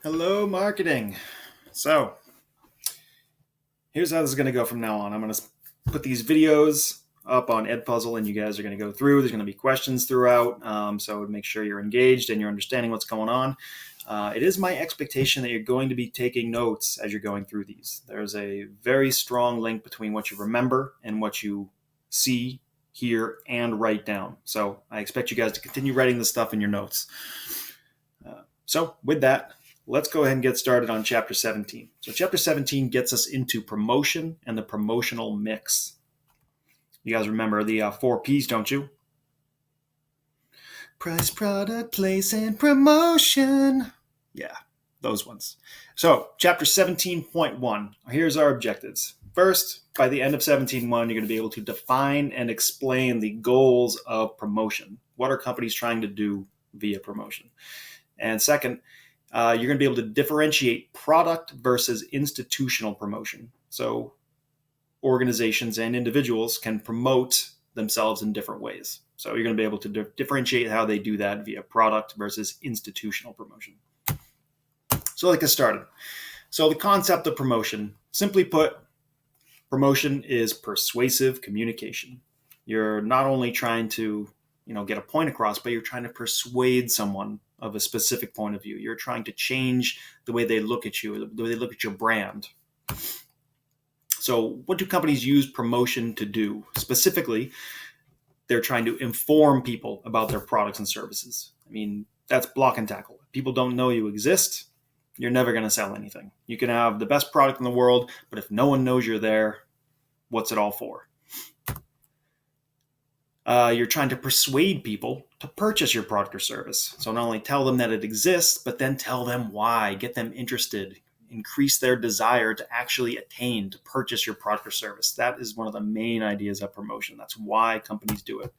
Hello, marketing. So, here's how this is going to go from now on. I'm going to put these videos up on Edpuzzle, and you guys are going to go through. There's going to be questions throughout, so make sure you're engaged and you're understanding what's going on. It is my expectation that you're going to be taking notes as you're going through these. There's a very strong link between what you remember and what you see, hear, and write down. So I expect you guys to continue writing this stuff in your notes. So with that, let's go ahead and get started on Chapter 17. So Chapter 17 gets us into promotion and the promotional mix. You guys remember the 4 Ps, don't you? Price, product, place, and promotion. Yeah, those ones. So Chapter 17.1, here's our objectives. First, by the end of 17.1, you're going to be able to define and explain the goals of promotion. What are companies trying to do via promotion? And second, you're going to be able to differentiate product versus institutional promotion. So organizations and individuals can promote themselves in different ways. So you're going to be able to differentiate how they do that via product versus institutional promotion. So let's get started. So the concept of promotion, simply put, promotion is persuasive communication. You're not only trying to, get a point across, but you're trying to persuade someone of a specific point of view. You're trying to change the way they look at you, the way they look at your brand. So what do companies use promotion to do? Specifically, they're trying to inform people about their products and services. I mean, that's block and tackle. If people don't know you exist, you're never going to sell anything. You can have the best product in the world, but if no one knows you're there, what's it all for? You're trying to persuade people to purchase your product or service. So not only tell them that it exists, but then tell them why, get them interested, increase their desire to actually attain, to purchase your product or service. That is one of the main ideas of promotion. That's why companies do it.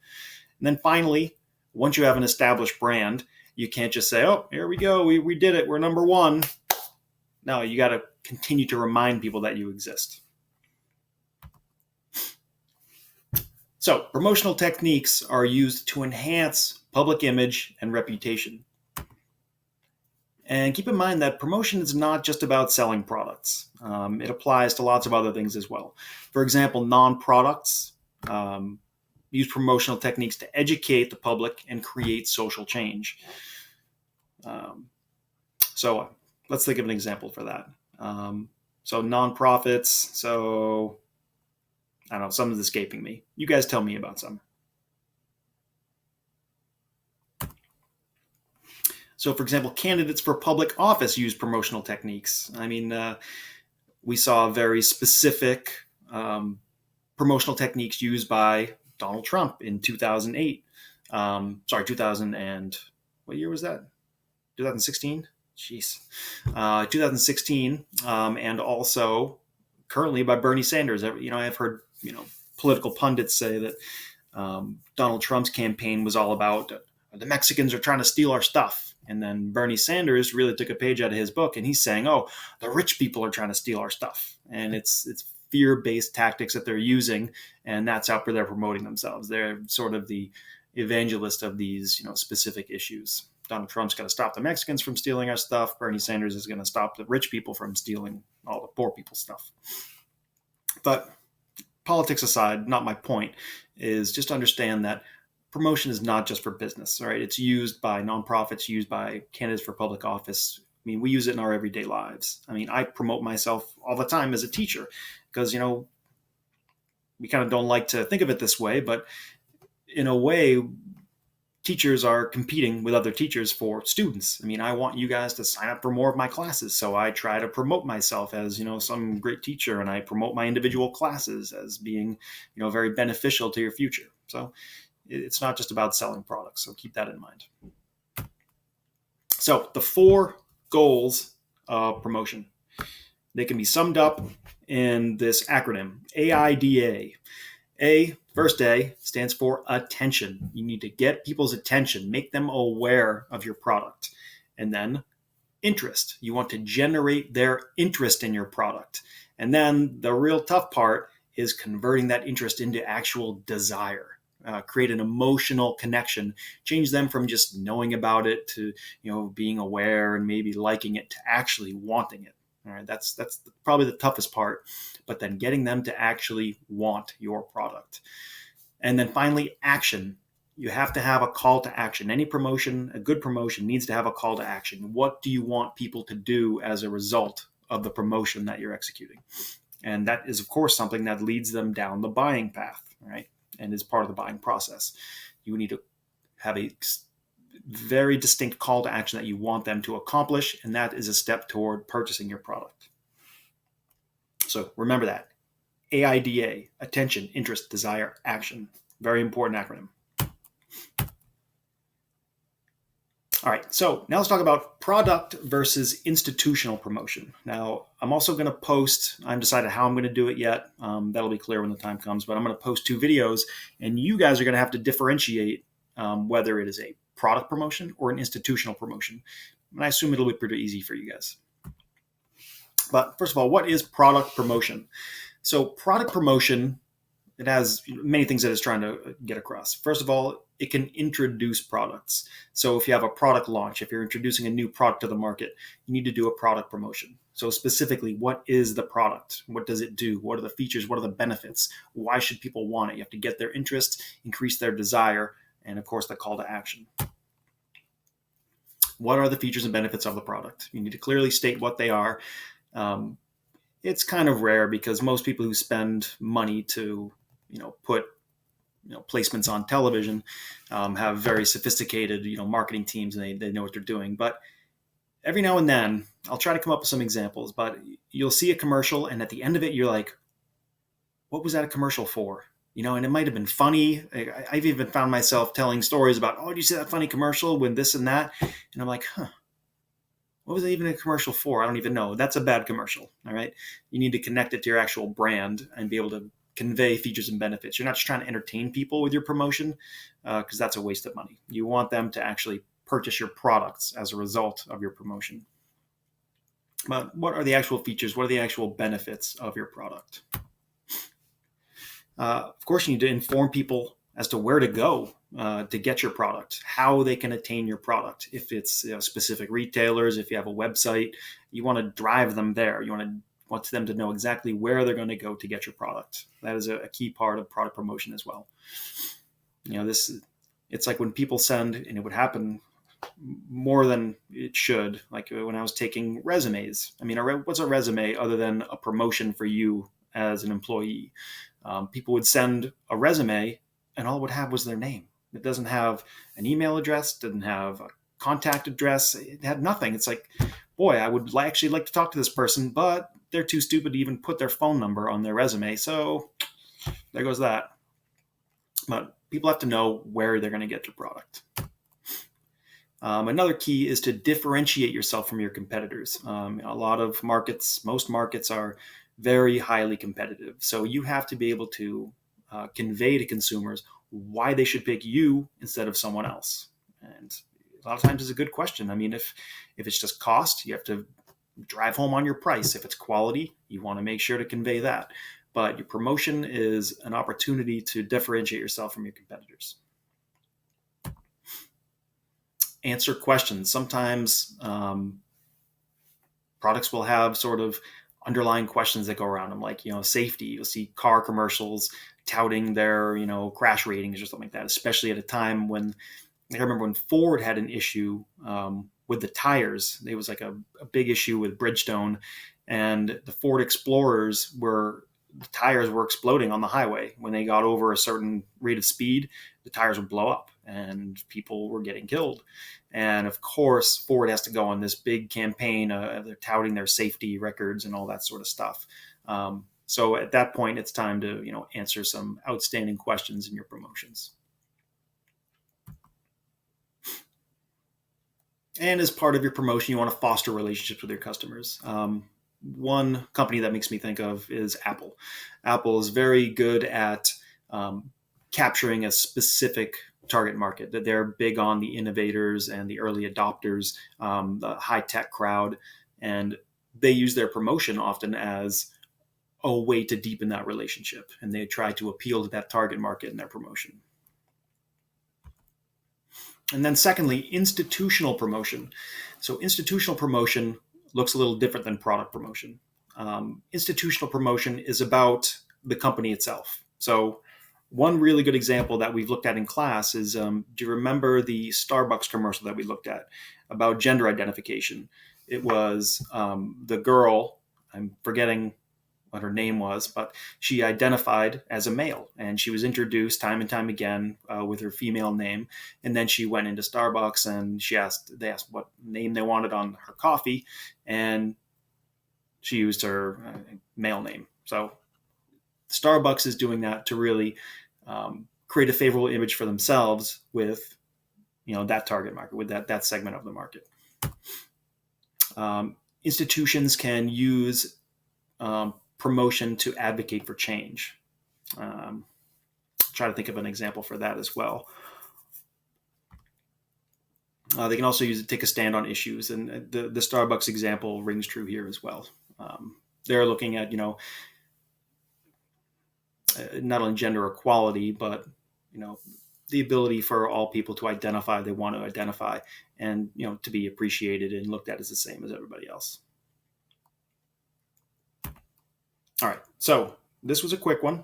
And then finally, once you have an established brand, you can't just say, oh, here we go, we did it, we're number one. No, you got to continue to remind people that you exist. So promotional techniques are used to enhance public image and reputation. And keep in mind that promotion is not just about selling products. It applies to lots of other things as well. For example, non-products use promotional techniques to educate the public and create social change. So let's think of an example for that. So nonprofits, so I don't know, some is escaping me. You guys tell me about some. So, for example, candidates for public office use promotional techniques. I mean, we saw very specific promotional techniques used by Donald Trump in 2008. 2000 and what year was that? 2016? Jeez. 2016, and also currently by Bernie Sanders. I've heard political pundits say that Donald Trump's campaign was all about the Mexicans are trying to steal our stuff. And then Bernie Sanders really took a page out of his book, and he's saying, oh, the rich people are trying to steal our stuff. And it's fear-based tactics that they're using, and that's how they're promoting themselves. They're sort of the evangelist of these specific issues. Donald Trump's going to stop the Mexicans from stealing our stuff. Bernie Sanders is going to stop the rich people from stealing all the poor people's stuff. But politics aside, not my point, is just understand that promotion is not just for business, right? It's used by nonprofits, used by candidates for public office. I mean, we use it in our everyday lives. I mean, I promote myself all the time as a teacher because, we kind of don't like to think of it this way, but in a way, teachers are competing with other teachers for students. I mean, I want you guys to sign up for more of my classes. So I try to promote myself as, some great teacher, and I promote my individual classes as being, very beneficial to your future. So it's not just about selling products. So keep that in mind. So the 4 goals of promotion, they can be summed up in this acronym, AIDA. First A stands for attention. You need to get people's attention, make them aware of your product. And then interest. You want to generate their interest in your product. And then the real tough part is converting that interest into actual desire. create an emotional connection, change them from just knowing about it to being aware and maybe liking it to actually wanting it. All right, that's probably the toughest part, but then getting them to actually want your product. And then finally, action. You have to have a call to action. Any promotion, a good promotion, needs to have a call to action. What do you want people to do as a result of the promotion that you're executing? And that is, of course, something that leads them down the buying path, right? And is part of the buying process. You need to have a very distinct call to action that you want them to accomplish, and that is a step toward purchasing your product. So remember that. AIDA, attention, interest, desire, action. Very important acronym. All right, so now let's talk about product versus institutional promotion. Now, I'm also going to post, I haven't decided how I'm going to do it yet. That'll be clear when the time comes, but I'm going to post 2 videos, and you guys are going to have to differentiate whether it is a product promotion or an institutional promotion. And I assume it'll be pretty easy for you guys. But first of all, what is product promotion? So product promotion, it has many things that it's trying to get across. First of all, it can introduce products. So if you have a product launch, if you're introducing a new product to the market, you need to do a product promotion. So specifically, what is the product? What does it do? What are the features? What are the benefits? Why should people want it? You have to get their interest, increase their desire, and of course, the call to action. What are the features and benefits of the product? You need to clearly state what they are. It's kind of rare because most people who spend money to put placements on television have very sophisticated marketing teams, and they know what they're doing. But every now and then I'll try to come up with some examples, but you'll see a commercial and at the end of it you're like, what was that a commercial for? And it might have been funny. I've even found myself telling stories about, oh, did you see that funny commercial when this and that? And I'm like, what was that even a commercial for? I don't even know. That's a bad commercial. All right. You need to connect it to your actual brand and be able to convey features and benefits. You're not just trying to entertain people with your promotion because that's a waste of money. You want them to actually purchase your products as a result of your promotion. But what are the actual features? What are the actual benefits of your product? Of course, you need to inform people as to where to go to get your product, how they can attain your product. If it's specific retailers, if you have a website, you want to drive them there. You want them to know exactly where they're going to go to get your product. That is a key part of product promotion as well. It's like when people send, and it would happen more than it should, like when I was taking resumes. I mean, what's a resume other than a promotion for you as an employee? People would send a resume and all it would have was their name. It doesn't have an email address, didn't have a contact address. It had nothing. It's like, boy, I would actually like to talk to this person, but they're too stupid to even put their phone number on their resume. So there goes that. But people have to know where they're going to get your product. Another key is to differentiate yourself from your competitors. A lot of markets, most markets are very highly competitive. So you have to be able to convey to consumers why they should pick you instead of someone else. And a lot of times it's a good question. I mean, if it's just cost, you have to drive home on your price. If it's quality, you want to make sure to convey that. But your promotion is an opportunity to differentiate yourself from your competitors. Answer questions. Sometimes products will have sort of underlying questions that go around them, like, safety. You'll see car commercials touting their, crash ratings or something like that, especially at a time when, I remember when Ford had an issue with the tires. There was like a big issue with Bridgestone, and the Ford Explorers the tires were exploding on the highway. When they got over a certain rate of speed, the tires would blow up and people were getting killed. And of course, Ford has to go on this big campaign. They're touting their safety records and all that sort of stuff. So at that point, it's time to answer some outstanding questions in your promotions. And as part of your promotion, you want to foster relationships with your customers. One company that makes me think of is Apple. Apple is very good at capturing a specific target market. That they're big on the innovators and the early adopters, the high-tech crowd, and they use their promotion often as a way to deepen that relationship, and they try to appeal to that target market in their promotion. And then secondly, institutional promotion. So institutional promotion looks a little different than product promotion. Institutional promotion is about the company itself. So one really good example that we've looked at in class is, do you remember the Starbucks commercial that we looked at about gender identification? It was the girl, I'm forgetting what her name was, but she identified as a male, and she was introduced time and time again with her female name. And then she went into Starbucks, and they asked what name they wanted on her coffee, and she used her male name. So Starbucks is doing that to really create a favorable image for themselves with that target market, with that segment of the market. Institutions can use promotion to advocate for change. Try to think of an example for that as well. They can also use it to take a stand on issues, and the Starbucks example rings true here as well. They're looking at not only gender equality, but the ability for all people to identify they want to identify, and to be appreciated and looked at as the same as everybody else. All right, so this was a quick one.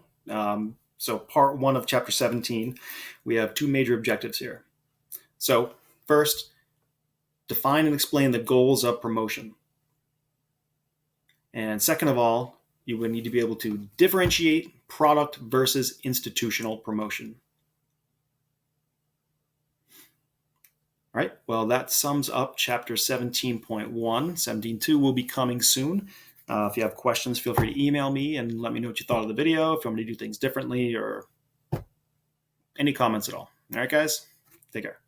So part 1 of chapter 17, we have 2 major objectives here. So first, define and explain the goals of promotion. And second of all, you would need to be able to differentiate product versus institutional promotion. All right, well, that sums up chapter 17.1. 17.2 will be coming soon. If you have questions, feel free to email me and let me know what you thought of the video, if you want me to do things differently, or any comments at all. All right, guys, take care.